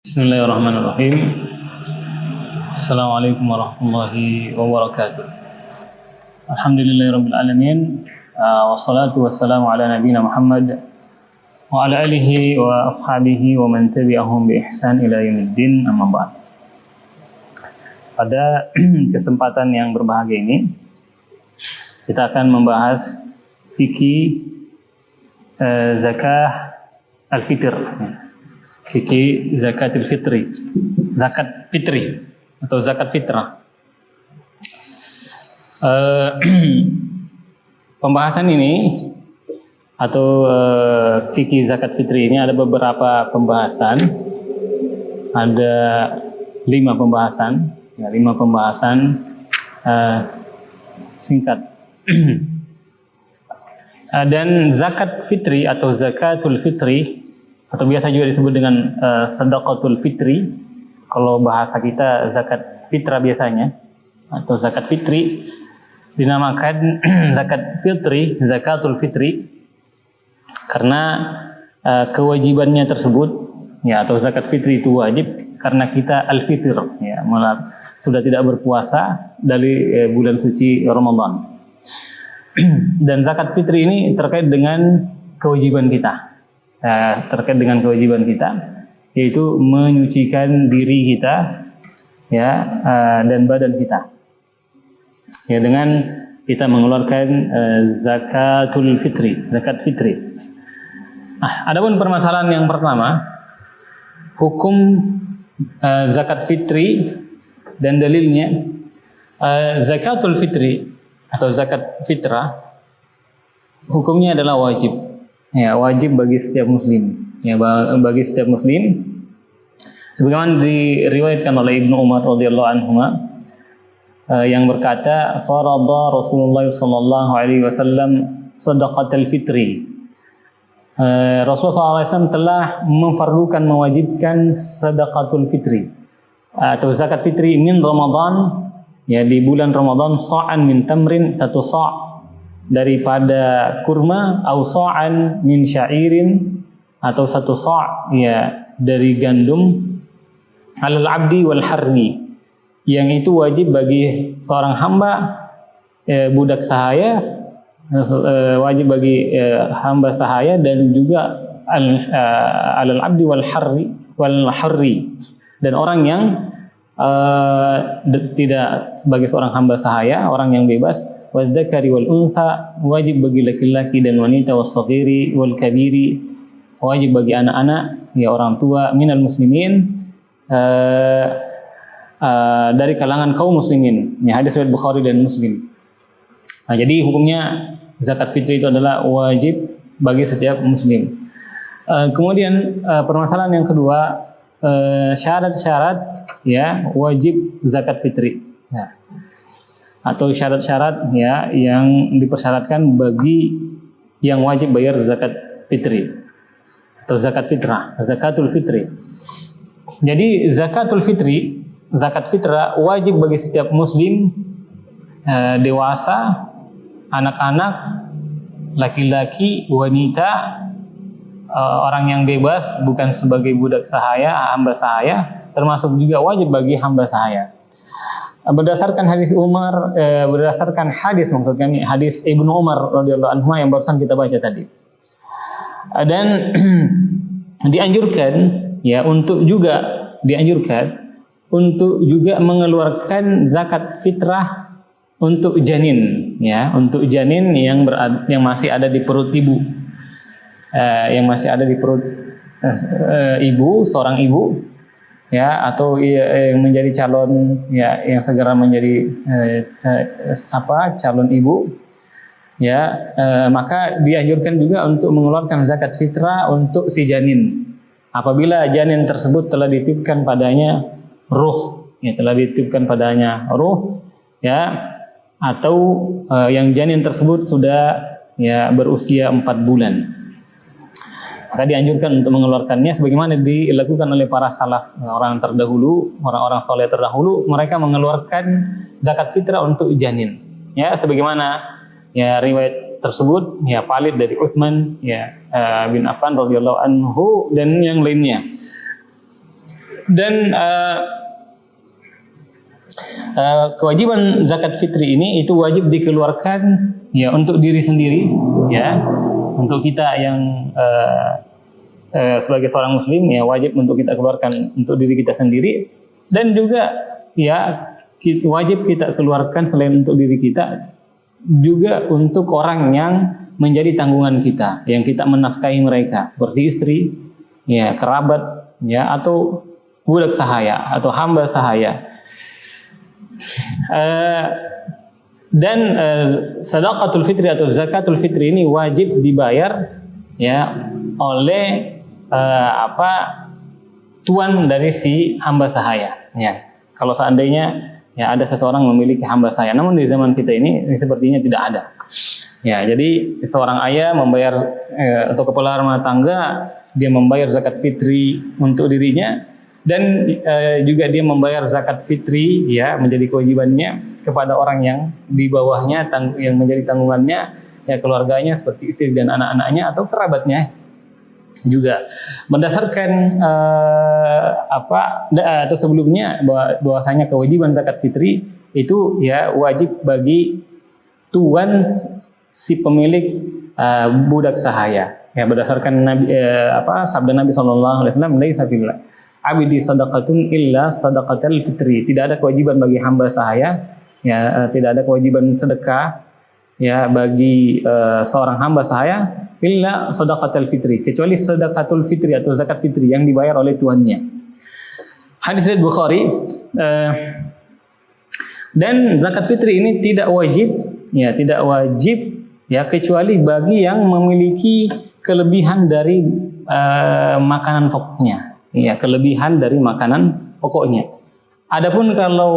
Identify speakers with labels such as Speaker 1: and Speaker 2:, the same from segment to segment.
Speaker 1: Bismillahirrahmanirrahim. Assalamualaikum warahmatullahi wabarakatuh. Alhamdulillahirabbil alamin. Wassalatu wassalamu ala nabiyyina Muhammad wa ala alihi wa ashabihi wa man tabi'ahum bi ihsan ila yaumiddin, amma ba'd. Pada kesempatan yang berbahagia ini kita akan membahas fikih zakah al-fitr. Fikih zakatul fitri, zakat fitri atau zakat fitrah. Pembahasan ini atau fikih zakat fitri ini ada beberapa pembahasan, ada 5 pembahasan, ya, 5 pembahasan singkat. Dan zakat fitri atau zakatul fitri atau biasa juga disebut dengan sedaqatul fitri. Kalau bahasa kita zakat fitrah biasanya, atau zakat fitri dinamakan zakat fitri, zakatul fitri karena kewajibannya tersebut, ya, atau zakat fitri itu wajib karena kita al-fitr, ya, sudah tidak berpuasa dari bulan suci Ramadan. Dan zakat fitri ini terkait dengan kewajiban kita. Terkait dengan kewajiban kita, yaitu menyucikan diri kita, ya, dan badan kita, ya, dengan kita mengeluarkan zakatul fitri, zakat fitri. Adapun permasalahan yang pertama, hukum zakat fitri dan dalilnya. Zakatul fitri atau zakat fitrah hukumnya adalah wajib. Ya, wajib bagi setiap muslim. Ya, bagi setiap muslim. Sebagaimana diriwayatkan oleh Ibnu Umar radhiyallahu anhu yang berkata, "Farada Rasulullah sallallahu alaihi wasallam shadaqatul fitri." Rasulullah SAW telah memfardukan, mewajibkan sedaqatul fitri atau zakat fitri min Ramadan, ya, di bulan Ramadan, sa'an min tamrin, 1 sa' daripada kurma, au sa'an min sya'irin, atau 1 sa', ya, dari gandum, alal abdi wal harri, yang itu wajib bagi seorang hamba, budak sahaya, wajib bagi hamba sahaya, dan juga alal abdi wal harri, dan orang yang tidak sebagai seorang hamba sahaya, orang yang bebas, wadzakari wal untha, wajib bagi laki-laki dan wanita, wassaghiri wal kabiri, wajib bagi anak-anak, ya, orang tua, minal muslimin, dari kalangan kaum muslimin, ya, hadis riwayat Bukhari dan Muslim. Jadi hukumnya zakat fitri itu adalah wajib bagi setiap muslim. Kemudian permasalahan yang kedua, syarat-syarat, ya, wajib zakat fitri, ya, atau syarat-syarat, ya, yang dipersyaratkan bagi yang wajib bayar zakat fitri atau zakat fitrah, zakatul fitri. Jadi zakatul fitri, zakat fitrah wajib bagi setiap muslim, dewasa, anak-anak, laki-laki, wanita, orang yang bebas, bukan sebagai budak sahaya, hamba sahaya, termasuk juga wajib bagi hamba sahaya. Berdasarkan hadis Umar, berdasarkan hadis, maksud kami hadis Ibnu Umar radhiyallahu anhu yang barusan kita baca tadi. Dan dianjurkan, ya, untuk juga mengeluarkan zakat fitrah untuk janin, ya, untuk janin yang masih ada di perut ibu, yang masih ada di perut ibu, seorang ibu, ya, atau yang menjadi calon, ya, yang segera menjadi calon ibu, ya, maka dianjurkan juga untuk mengeluarkan zakat fitrah untuk si janin apabila janin tersebut telah dititipkan padanya ruh, ya, ya, atau yang janin tersebut sudah, ya, berusia 4 bulan. Maka dianjurkan untuk mengeluarkannya sebagaimana dilakukan oleh para salaf, orang terdahulu, orang-orang soleh terdahulu, mereka mengeluarkan zakat fitrah untuk janin, ya, sebagaimana, ya, riwayat tersebut, ya, valid dari Utsman, ya, bin Affan radhiyallahu anhu dan yang lainnya. Dan kewajiban zakat fitri ini itu wajib dikeluarkan ya untuk diri sendiri, ya, untuk kita yang sebagai seorang muslim ya wajib untuk kita keluarkan untuk diri kita sendiri, dan juga ya wajib kita keluarkan selain untuk diri kita juga untuk orang yang menjadi tanggungan kita, yang kita menafkahi mereka seperti istri, ya, kerabat, ya, atau budak sahaya atau hamba sahaya. Dan sedekatul fitri atau zakatul fitri ini wajib dibayar ya oleh tuan dari si hamba sahaya. Ya, kalau seandainya ya ada seseorang memiliki hamba sahaya, namun di zaman kita ini sepertinya tidak ada. Ya, jadi seorang ayah membayar atau kepala rumah tangga dia membayar zakat fitri untuk dirinya, dan juga dia membayar zakat fitri ya menjadi kewajibannya kepada orang yang di bawahnya yang menjadi tanggungannya ya, keluarganya seperti istri dan anak-anaknya atau kerabatnya juga. Berdasarkan atau sebelumnya bahwasanya kewajiban zakat fitri itu ya wajib bagi tuan si pemilik budak sahaya. Ya, berdasarkan sabda Nabi SAW, laisa fil abdi sadaqatun illa sadaqatul fitri. Tidak ada kewajiban bagi hamba sahaya, ya, tidak ada kewajiban sedekah ya bagi seorang hamba sahaya illa sadaqatul fitri, kecuali sedekatul fitri atau zakat fitri yang dibayar oleh tuannya. Hadis riwayat Bukhari. Dan zakat fitri ini tidak wajib ya kecuali bagi yang memiliki kelebihan dari makanan pokoknya, ya, kelebihan dari makanan pokoknya. Adapun kalau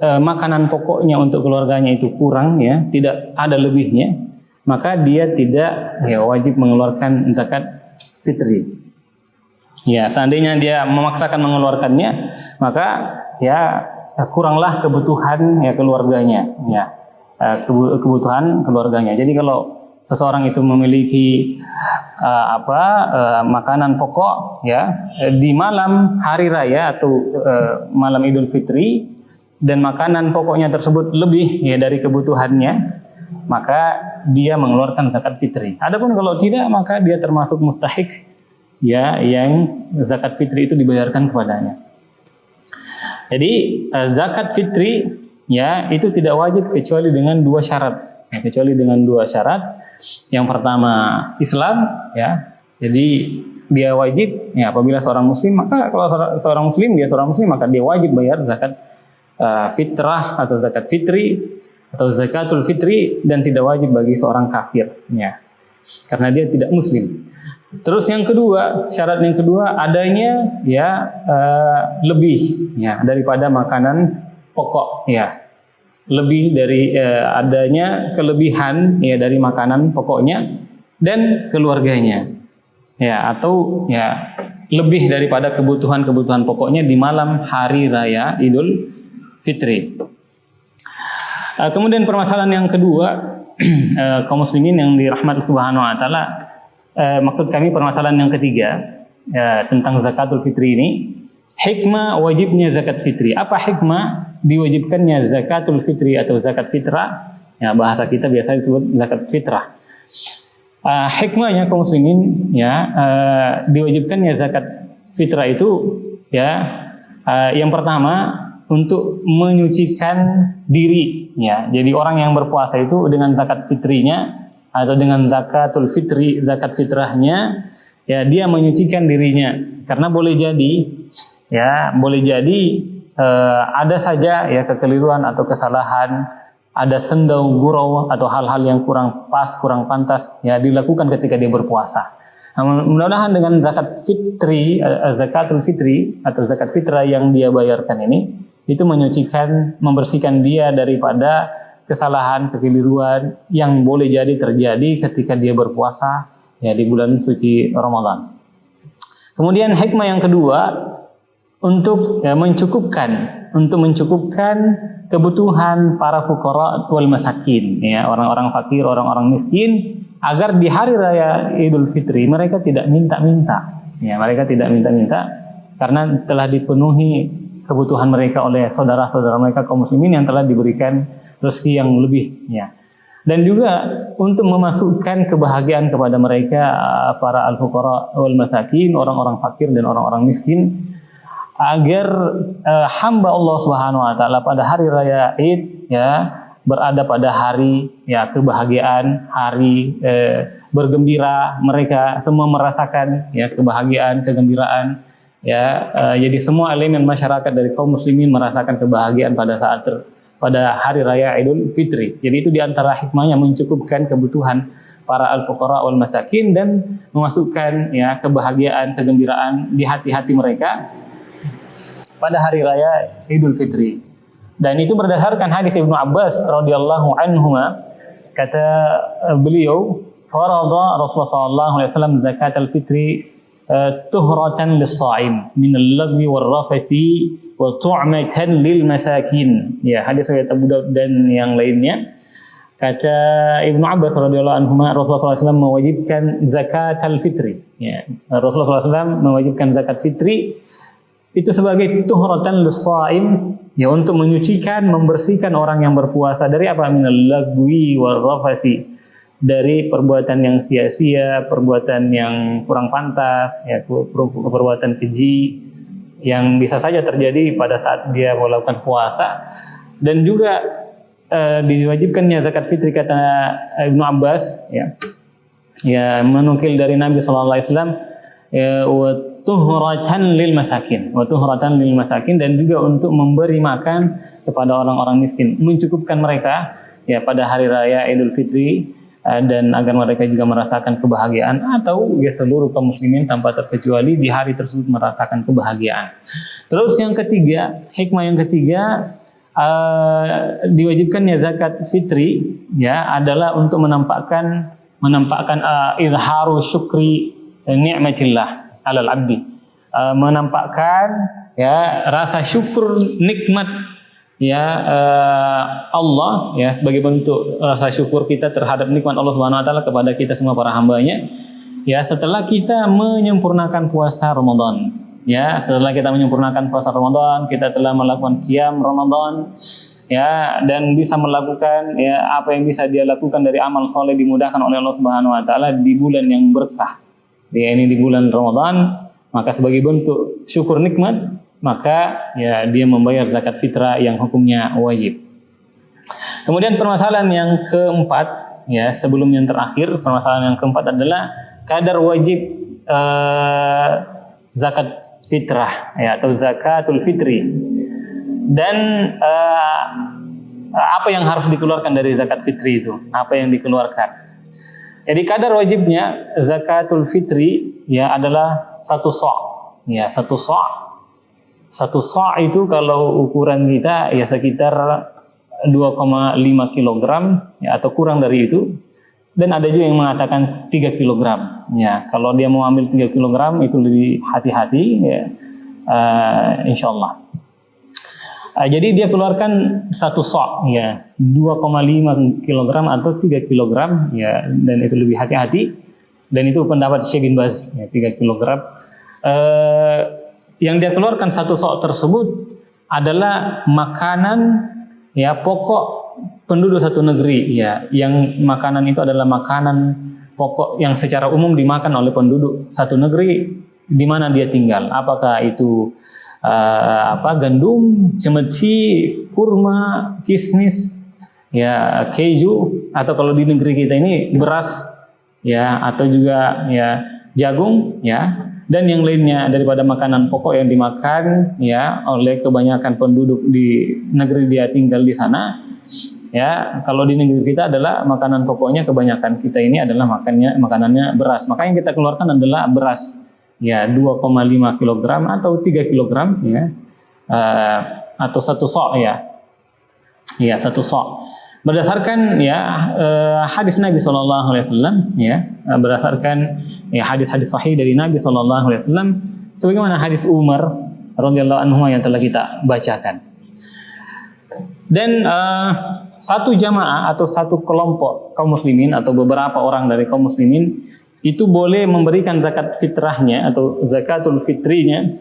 Speaker 1: makanan pokoknya untuk keluarganya itu kurang, ya, tidak ada lebihnya, maka dia tidak ya wajib mengeluarkan zakat fitri. Ya, seandainya dia memaksakan mengeluarkannya, maka ya kuranglah kebutuhan ya keluarganya, ya, kebutuhan keluarganya. Jadi kalau seseorang itu memiliki makanan pokok ya di malam hari raya atau malam Idul Fitri, dan makanan pokoknya tersebut lebih ya dari kebutuhannya, maka dia mengeluarkan zakat fitri. Adapun kalau tidak, maka dia termasuk mustahik ya yang zakat fitri itu dibayarkan kepadanya. Jadi zakat fitri ya itu tidak wajib kecuali dengan dua syarat. Ya, kecuali dengan dua syarat. Yang pertama Islam, ya. Jadi dia wajib ya apabila seorang muslim, maka kalau seorang muslim maka dia wajib bayar zakat fitrah atau zakat fitri atau zakatul fitri, dan tidak wajib bagi seorang kafir, ya. Karena dia tidak muslim. Terus yang kedua, syarat yang kedua adanya ya lebih ya daripada makanan pokok, ya. Lebih dari adanya kelebihan ya dari makanan pokoknya dan keluarganya, ya, atau ya lebih daripada kebutuhan pokoknya di malam hari raya Idul Fitri. Kemudian permasalahan yang kedua, kaum muslimin yang dirahmati Subhanahu wa taala, maksud kami permasalahan yang ketiga tentang zakatul fitri ini, hikmah wajibnya zakat fitri. Apa hikmah diwajibkannya zakatul fitri atau zakat fitrah? Ya, bahasa kita biasa disebut zakat fitrah. Hikmahnya kaum muslimin ya diwajibkannya zakat fitrah itu ya yang pertama untuk menyucikan diri, ya. Jadi orang yang berpuasa itu dengan zakat fitrinya atau dengan zakatul fitri, zakat fitrahnya, ya dia menyucikan dirinya. Karena boleh jadi ada saja ya kekeliruan atau kesalahan, ada sendau gurau atau hal-hal yang kurang pas, kurang pantas ya dilakukan ketika dia berpuasa. Nah, mudah-mudahan dengan zakat fitri, zakatul fitri atau zakat fitrah yang dia bayarkan ini, itu menyucikan, membersihkan dia daripada kesalahan, kekeliruan yang boleh jadi terjadi ketika dia berpuasa ya di bulan suci Ramadan. Kemudian hikmah yang kedua, untuk mencukupkan kebutuhan para fuqara wal masakin, ya, orang-orang fakir, orang-orang miskin, agar di hari raya Idul Fitri mereka tidak minta-minta, ya, mereka tidak minta-minta, karena telah dipenuhi kebutuhan mereka oleh saudara-saudara mereka kaum muslimin yang telah diberikan rezeki yang lebih, ya. Dan juga untuk memasukkan kebahagiaan kepada mereka, para al-fuqara wal masakin, orang-orang fakir dan orang-orang miskin, agar hamba Allah Subhanahu wa taala pada hari raya Id, ya, berada pada hari, ya, kebahagiaan, hari bergembira, mereka semua merasakan, ya, kebahagiaan, kegembiraan, ya. Jadi semua elemen masyarakat dari kaum muslimin merasakan kebahagiaan pada hari raya Idul Fitri. Jadi itu diantara hikmahnya mencukupkan kebutuhan para al-fuqara wal masakin dan memasukkan, ya, kebahagiaan, kegembiraan di hati-hati mereka pada hari raya Idul Fitri. Dan itu berdasarkan hadis Ibnu Abbas radhiyallahu anhuma, kata beliau, farada Rasulullah sallallahu alaihi wasallam zakat al-fitri tuhratan lis-sha'im min al-lagwi war-rafathi wa tu'matan lil masakin. Ya, hadis riwayat Abu Daud dan yang lainnya. Kata Ibnu Abbas radhiyallahu anhu, Rasulullah SAW mewajibkan zakat al-fitri. Ya, Rasulullah SAW mewajibkan zakat fitri itu sebagai tuhratan lis-sha'im, ya, untuk menyucikan, membersihkan orang yang berpuasa dari apa? Minal lagwi war-rafasi, dari perbuatan yang sia-sia, perbuatan yang kurang pantas, ya, perbuatan keji yang bisa saja terjadi pada saat dia melakukan puasa. Dan juga diwajibkannya zakat fitri, kata Ibnu Abbas, ya, menukil dari Nabi sallallahu alaihi wasallam, wa tuhratan lil masakin, dan juga untuk memberi makan kepada orang-orang miskin, mencukupkan mereka, ya, pada hari raya Idul Fitri, dan agar mereka juga merasakan kebahagiaan, atau ya seluruh kaum muslimin tanpa terkecuali di hari tersebut merasakan kebahagiaan. Terus yang ketiga, hikmah yang ketiga, diwajibkannya zakat fitri, ya, adalah untuk menampakkan izharu syukri ni'matillah alal abdi, menampakkan, ya, rasa syukur nikmat, ya, Allah, ya, sebagai bentuk rasa syukur kita terhadap nikmat Allah Subhanahu wa taala kepada kita semua para hambanya, ya, setelah kita menyempurnakan puasa Ramadan. Ya, setelah kita menyempurnakan puasa Ramadan, kita telah melakukan qiyam Ramadan, ya, dan bisa melakukan, ya, apa yang bisa dia lakukan dari amal soleh dimudahkan oleh Allah Subhanahu wa taala di bulan yang berkah. Ya, ini di bulan Ramadan, maka sebagai bentuk syukur nikmat, maka, ya, dia membayar zakat fitrah yang hukumnya wajib. Kemudian permasalahan yang keempat, ya, sebelum yang terakhir, permasalahan yang keempat adalah kadar wajib zakat fitrah, ya, atau zakatul fitri, dan apa yang harus dikeluarkan dari zakat fitri itu, apa yang dikeluarkan. Jadi kadar wajibnya zakatul fitri, ya, adalah 1 sa', ya, 1 sa'. 1 sa' itu kalau ukuran kita, ya, sekitar 2,5 kg, ya, atau kurang dari itu. Dan ada juga yang mengatakan 3 kg. Ya, kalau dia mau ambil 3 kg itu lebih hati-hati, ya, insyaallah. Jadi dia keluarkan 1 sa', ya, 2,5 kg atau 3 kg, ya, dan itu lebih hati-hati. Dan itu pendapat Syekh bin Baz, ya, 3 kg. Yang dia keluarkan 1 sa' tersebut adalah makanan, ya, pokok penduduk satu negeri, ya, yang makanan itu adalah makanan pokok yang secara umum dimakan oleh penduduk satu negeri di mana dia tinggal. Apakah itu gandum, cemeti, kurma, kismis, ya, keju, atau kalau di negeri kita ini beras, ya, atau juga, ya, jagung, ya, dan yang lainnya daripada makanan pokok yang dimakan, ya, oleh kebanyakan penduduk di negeri dia tinggal di sana. Ya, kalau di negeri kita adalah makanan pokoknya kebanyakan kita ini adalah makanannya beras. Maka yang kita keluarkan adalah beras, ya, 2,5 kg atau 3 kg, ya, atau 1 sa', ya, 1 sa'. Berdasarkan, ya, hadis Nabi Sallallahu Alaihi Wasallam, ya, berdasarkan, ya, hadis-hadis sahih dari Nabi Sallallahu Alaihi Wasallam, sebagaimana hadis Umar radhiyallahu anhu yang telah kita bacakan. Dan satu jamaah atau satu kelompok kaum muslimin atau beberapa orang dari kaum muslimin itu boleh memberikan zakat fitrahnya atau zakatul fitrinya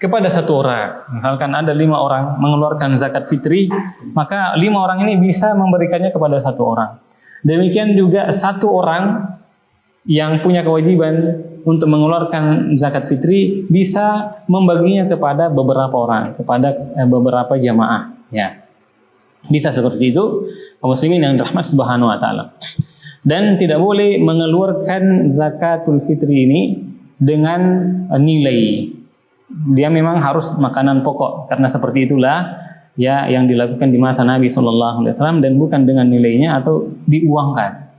Speaker 1: kepada satu orang. Misalkan ada 5 orang mengeluarkan zakat fitri, maka 5 orang ini bisa memberikannya kepada satu orang. Demikian juga satu orang yang punya kewajiban untuk mengeluarkan zakat fitri bisa membaginya kepada beberapa orang, kepada beberapa jamaah. Ya, bisa seperti itu, kaum muslimin yang dirahmati Subhanahu wa taala. Dan tidak boleh mengeluarkan zakatul fitri ini dengan nilai. Dia memang harus makanan pokok, karena seperti itulah ya yang dilakukan di masa Nabi Shallallahu Alaihi Wasallam, dan bukan dengan nilainya atau diuangkan.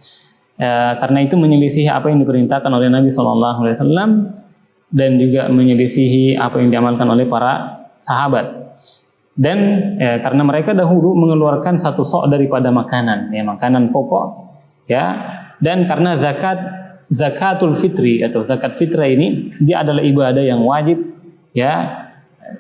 Speaker 1: Karena itu menyelisihi apa yang diperintahkan oleh Nabi Shallallahu Alaihi Wasallam dan juga menyelisihi apa yang diamalkan oleh para sahabat. Dan karena mereka dahulu mengeluarkan satu sok daripada makanan, ya makanan pokok, ya. Dan karena zakatul fitri atau zakat fitrah ini dia adalah ibadah yang wajib, ya.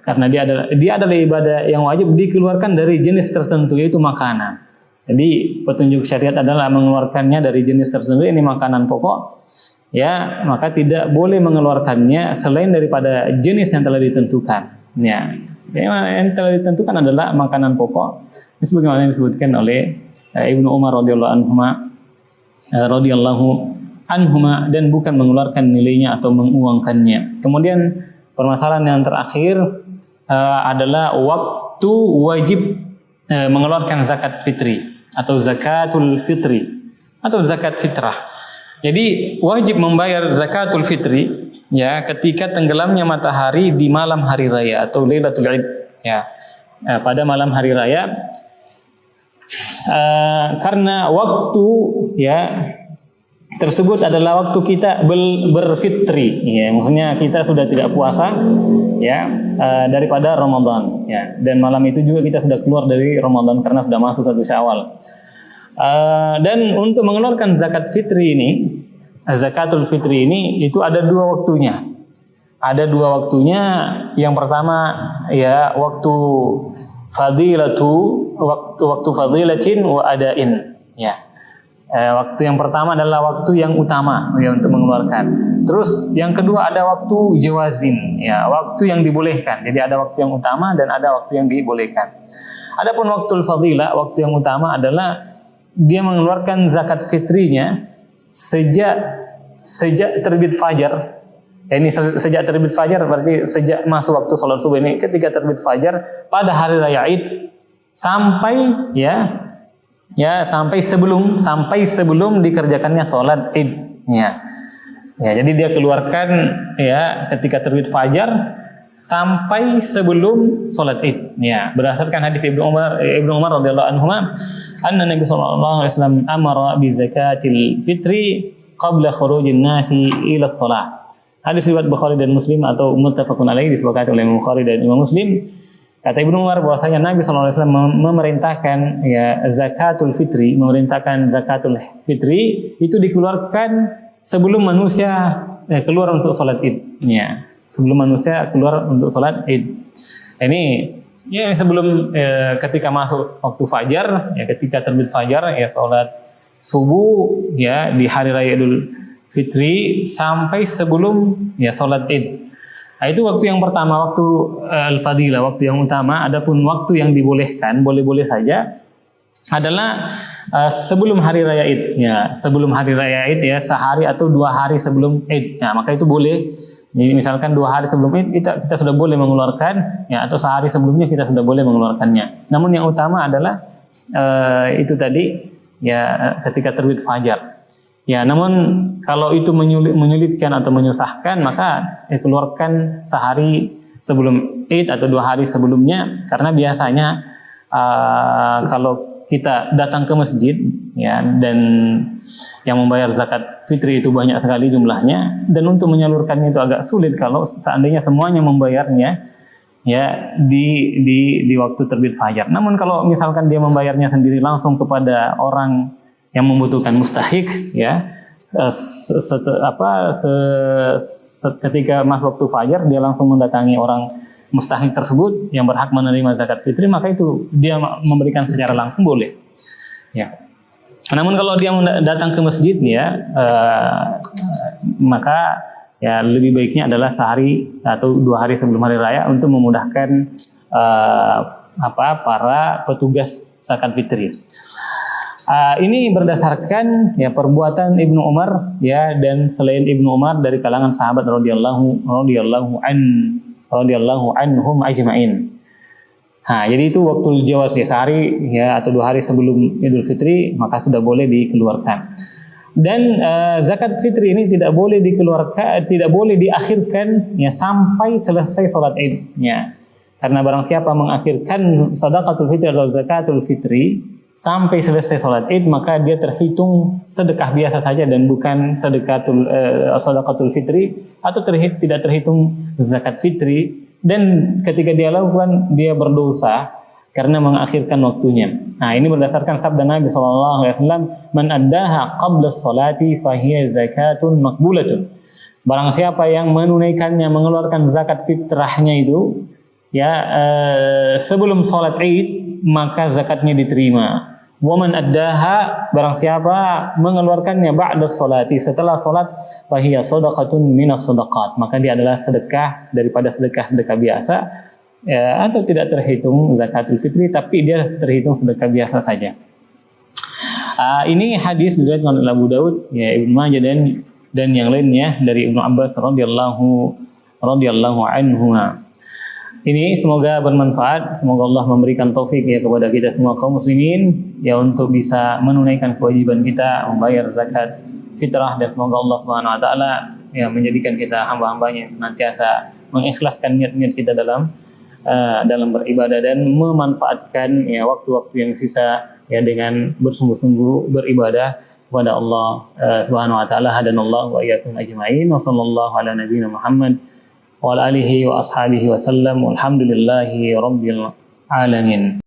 Speaker 1: Karena dia adalah ibadah yang wajib dikeluarkan dari jenis tertentu, yaitu makanan. Jadi petunjuk syariat adalah mengeluarkannya dari jenis tertentu, ini makanan pokok, ya, maka tidak boleh mengeluarkannya selain daripada jenis yang telah ditentukan. Ya, yang telah ditentukan adalah makanan pokok, sebagaimana yang disebutkan oleh Ibnu Umar radhiyallahu anhuma, dan bukan mengeluarkan nilainya atau menguangkannya. Kemudian permasalahan yang terakhir adalah waktu wajib mengeluarkan zakat fitri atau zakatul fitri atau zakat fitrah. Jadi wajib membayar zakatul fitri ya ketika tenggelamnya matahari di malam hari raya atau Lailatul Id, ya. Pada malam hari raya, karena waktu ya tersebut adalah waktu kita berfitri, ya, maksudnya kita sudah tidak puasa, ya, daripada Ramadan, ya, dan malam itu juga kita sudah keluar dari Ramadan karena sudah masuk 1 Syawal. Dan untuk mengeluarkan zakat fitri ini, zakatul fitri ini itu ada 2 waktunya. Ada 2 waktunya. Yang pertama ya waktu fadilatin wa adain, ya. Waktu yang pertama adalah waktu yang utama ya untuk mengeluarkan. Terus yang kedua ada waktu jawazin, ya, waktu yang dibolehkan. Jadi ada waktu yang utama dan ada waktu yang dibolehkan. Adapun waktu fadilah, waktu yang utama adalah dia mengeluarkan zakat fitrinya sejak terbit fajar. Ini sejak terbit fajar berarti sejak masuk waktu sholat subuh ini, ketika terbit fajar pada hari raya Id sampai sampai sebelum dikerjakannya sholat Id, ya. Jadi dia keluarkan ya ketika terbit fajar sampai sebelum sholat Id, ya. Berdasarkan hadis Ibnu Umar radhiyallahu anhu, anna Nabi sallallahu alaihi wasallam amara bi zakatil fitri qabla khurujin nasi ila shalah. Hadis riwayat Bukhari dan Muslim atau muttafaqun alaihi, disepakati oleh Bukhari dan Imam Muslim. Kata Ibnu Umar bahwasanya Nabi SAW memerintahkan ya zakatul fitri, itu dikeluarkan sebelum manusia keluar untuk sholat Id, ya. Sebelum manusia keluar untuk sholat Id. Ini ya sebelum ketika masuk waktu fajar, ya ketika terbit fajar ya sholat subuh ya di hari raya Idul Fitri sampai sebelum ya sholat Id. Nah, itu waktu yang pertama, waktu al-fadilah, waktu yang utama. Adapun waktu yang dibolehkan, boleh-boleh saja, adalah sebelum hari raya Id, ya. Sebelum hari raya Id ya, sehari atau 2 hari sebelum Id. Nah, maka itu boleh. Jadi misalkan 2 hari sebelum Id kita sudah boleh mengeluarkan, ya, atau sehari sebelumnya kita sudah boleh mengeluarkannya. Namun yang utama adalah itu tadi, ya, ketika terbit fajar. Ya, namun kalau itu menyulitkan atau menyusahkan, maka keluarkan sehari sebelum Id atau 2 hari sebelumnya, karena biasanya kalau kita datang ke masjid, ya, dan yang membayar zakat fitri itu banyak sekali jumlahnya, dan untuk menyalurkannya itu agak sulit kalau seandainya semuanya membayarnya ya di waktu terbit fajar. Namun kalau misalkan dia membayarnya sendiri langsung kepada orang yang membutuhkan mustahik, ya, ketika masuk waktu fajar dia langsung mendatangi orang mustahik tersebut yang berhak menerima zakat fitri, maka itu dia memberikan secara langsung boleh, ya. Namun kalau dia datang ke masjid, ya, maka ya lebih baiknya adalah sehari atau 2 hari sebelum hari raya untuk memudahkan para petugas zakat fitri. Ini berdasarkan ya perbuatan Ibnu Umar ya, dan selain Ibnu Umar dari kalangan sahabat radhiyallahu anhum ajma'in. Jadi itu waktu jawaz ya, sehari ya atau 2 hari sebelum Idul Fitri maka sudah boleh dikeluarkan. Dan zakat fitri ini tidak boleh dikeluarkan, tidak boleh diakhirkan ya sampai selesai sholat Id ya. Karena barang siapa mengakhirkan sedekatul fitri atau zakatul fitri sampai selesai sholat Id, maka dia terhitung sedekah biasa saja dan bukan sedekatul fitri, atau tidak terhitung zakat fitri. Dan ketika dia lakukan, dia berdosa karena mengakhirkan waktunya. Ini berdasarkan sabda Nabi SAW, man addaha qabla sholati fahiya zakatun makbulatun. Barang siapa yang menunaikannya, mengeluarkan zakat fitrahnya itu ya sebelum sholat Id, maka zakatnya diterima. Waman addaha, barang siapa mengeluarkannya ba'da sholati, setelah sholat, fahiya shadaqatun minas shadaqat, maka dia adalah sedekah daripada sedekah biasa ya, atau tidak terhitung zakatul fitri, tapi dia terhitung sedekah biasa saja. Ini hadis diriwayatkan oleh Abu Daud ya, Ibnu Majah dan yang lainnya dari Ibnu Abbas radhiyallahu anhu. Ini semoga bermanfaat, semoga Allah memberikan taufik ya kepada kita semua kaum muslimin ya untuk bisa menunaikan kewajiban kita membayar zakat fitrah, dan semoga Allah Subhanahu wa taala ya menjadikan kita hamba-hambanya yang senantiasa mengikhlaskan niat-niat kita dalam beribadah dan memanfaatkan ya waktu-waktu yang sisa ya dengan bersungguh-sungguh beribadah kepada Allah Subhanahu wa taala. Hadanallahu wa iyyakum ajma'in wa sallallahu ala nabiyyina Muhammad wa ala alihi wa ashabihi wa sallam walhamdulillahi rabbil alamin.